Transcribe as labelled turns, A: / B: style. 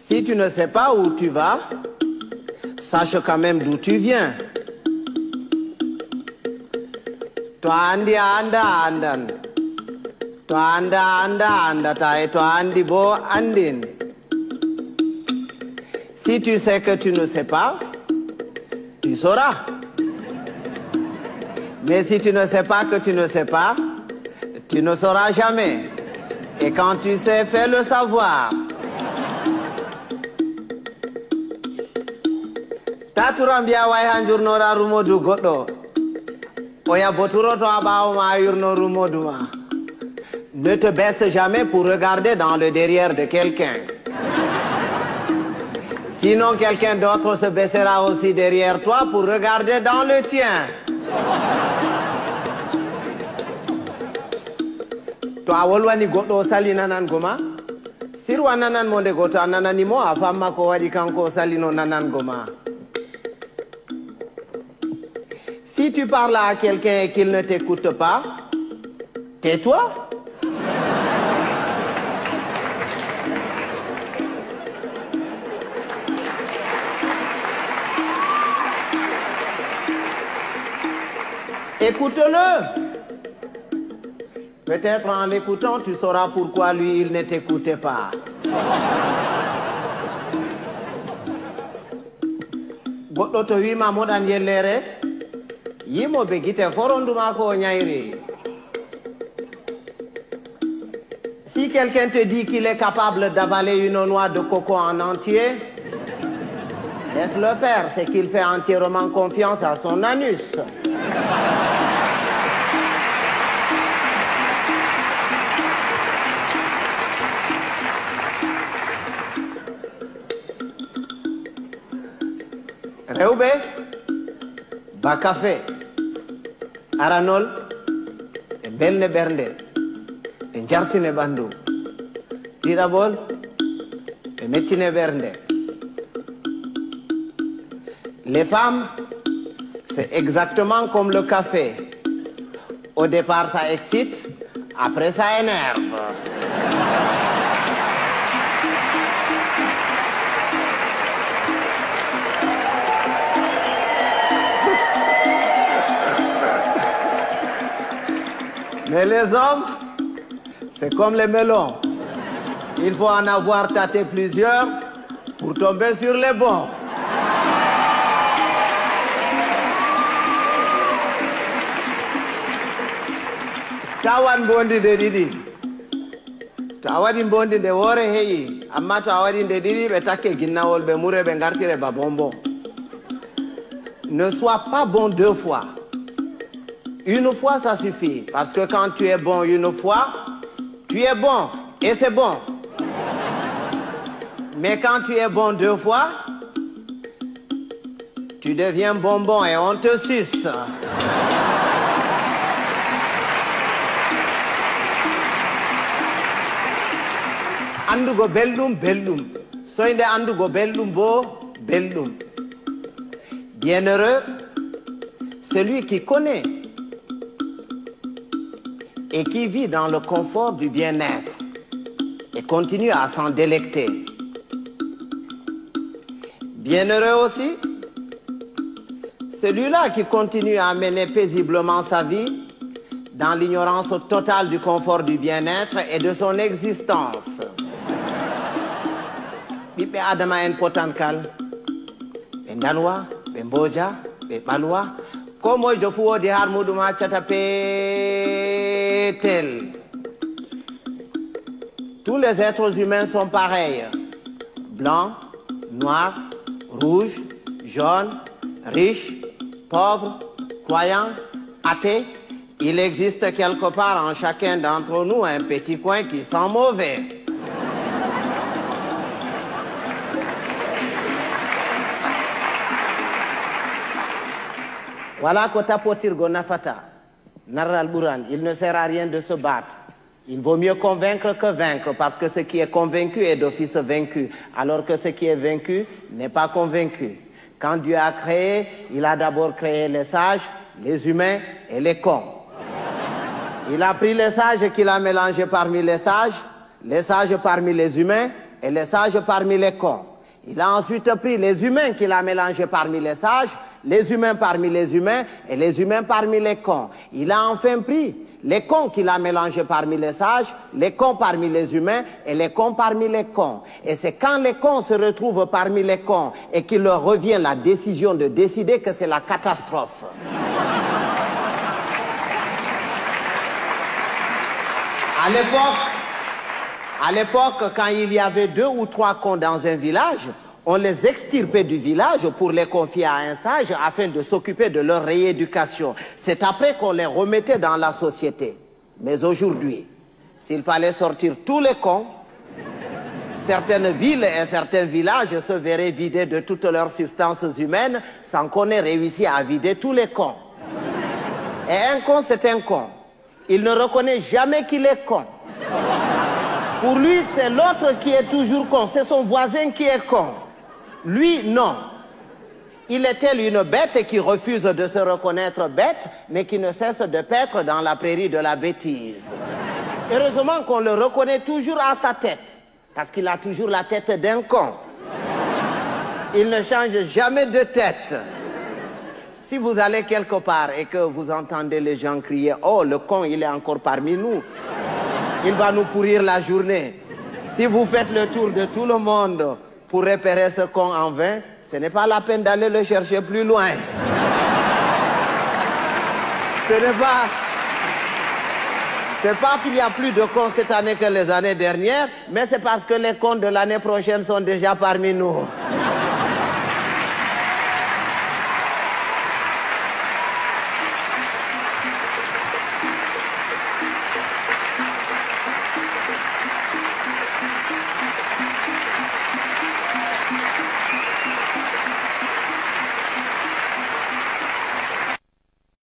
A: Si tu ne sais pas où tu vas, sache quand même d'où tu viens. Toi andi anda andan. Toi anda anda andata et toi andi bo andin. Si tu sais que tu ne sais pas, tu sauras. Mais si tu ne sais pas que tu ne sais pas, tu ne sauras jamais. Et quand tu sais, fais le savoir. Taturambia way hanjurnora rumodu godo. Oya boturo to abawo ma yurno rumodu ma. Ne te baisse jamais pour regarder dans le derrière de quelqu'un. Sinon quelqu'un d'autre se baissera aussi derrière toi pour regarder dans le tien. Toi wolwani godo sali nanan goma. Sirwa nanan monde goto ananani mo afamma ko wadi kanko salino nanan goma. Si tu parles à quelqu'un et qu'il ne t'écoute pas, tais-toi. Écoute-le. Peut-être en l'écoutant, tu sauras pourquoi lui, il ne t'écoutait pas. Goɗɗo to wima moɗan yellere, yimoɓe guite foronduma ko ñayri. Si quelqu'un te dit qu'il est capable d'avaler une noix de coco en entier, laisse-le faire, c'est qu'il fait entièrement confiance à son anus. Rewɓe ba café aranol e belne ɓernde e jartine ɓandu ɗiɗaɓol e mettine ɓernde. Les femmes, c'est exactement comme le café. Au départ ça excite, après ça énerve. Mais les hommes, c'est comme les melons. Il faut en avoir tâté plusieurs pour tomber sur les bons. Tawan bondi de didi. To awadi bondi de wore heyi, amma to awadi de didi be takke ginnawol be mure be ngartire ba bonbon. Ne sois pas bon deux fois. Une fois, ça suffit. Parce que quand tu es bon une fois, tu es bon. Et c'est bon. Mais quand tu es bon deux fois, tu deviens bonbon et on te suce. Andugo beldum, beldum. Soyde andugo beldum bo, beldum. Bienheureux, celui qui connaît et qui vit dans le confort du bien-être et continue à s'en délecter. Bienheureux aussi, celui-là qui continue à mener paisiblement sa vie dans l'ignorance totale du confort du bien-être et de son existence. Ɓiɓɓe adama en potankal, ɓe danwa, ɓe mboja, ɓe ɓalwa, ko moyjo fu wodi har muɗum accata peetel. Tous les êtres humains sont pareils. Blancs, noirs, rouges, jaunes, riches, pauvres, croyants, athées. Il existe quelque part en chacun d'entre nous un petit coin qui sent mauvais. Voilà que tapotirgo nafata, narral buran, il ne sert à rien de se battre. Il vaut mieux convaincre que vaincre, parce que ce qui est convaincu est d'office vaincu, alors que ce qui est vaincu n'est pas convaincu. Quand Dieu a créé, il a d'abord créé les sages, les humains et les cons. Il a pris les sages qu'il a mélangés parmi les sages parmi les humains et les sages parmi les cons. Il a ensuite pris les humains qu'il a mélangés parmi les sages, les humains parmi les humains et les humains parmi les cons. Il a enfin pris les cons qu'il a mélangés parmi les sages, les cons parmi les humains et les cons parmi les cons. Et c'est quand les cons se retrouvent parmi les cons et qu'il leur revient la décision de décider que c'est la catastrophe. À l'époque, quand il y avait 2 ou 3 cons dans un village, on les extirpait du village pour les confier à un sage afin de s'occuper de leur rééducation. C'est après qu'on les remettait dans la société. Mais aujourd'hui, s'il fallait sortir tous les cons, certaines villes et certains villages se verraient vidés de toutes leurs substances humaines sans qu'on ait réussi à vider tous les cons. Et un con, c'est un con. Il ne reconnaît jamais qu'il est con. Pour lui, c'est l'autre qui est toujours con. C'est son voisin qui est con. Lui, non. Il est tel une bête qui refuse de se reconnaître bête, mais qui ne cesse de paître dans la prairie de la bêtise. Heureusement qu'on le reconnaît toujours à sa tête, parce qu'il a toujours la tête d'un con. Il ne change jamais de tête. Si vous allez quelque part et que vous entendez les gens crier « Oh, le con, il est encore parmi nous », il va nous pourrir la journée. Si vous faites le tour de tout le monde pour repérer ce con en vain, ce n'est pas la peine d'aller le chercher plus loin. C'est pas qu'il y a plus de cons cette année que les années dernières, mais c'est parce que les cons de l'année prochaine sont déjà parmi nous.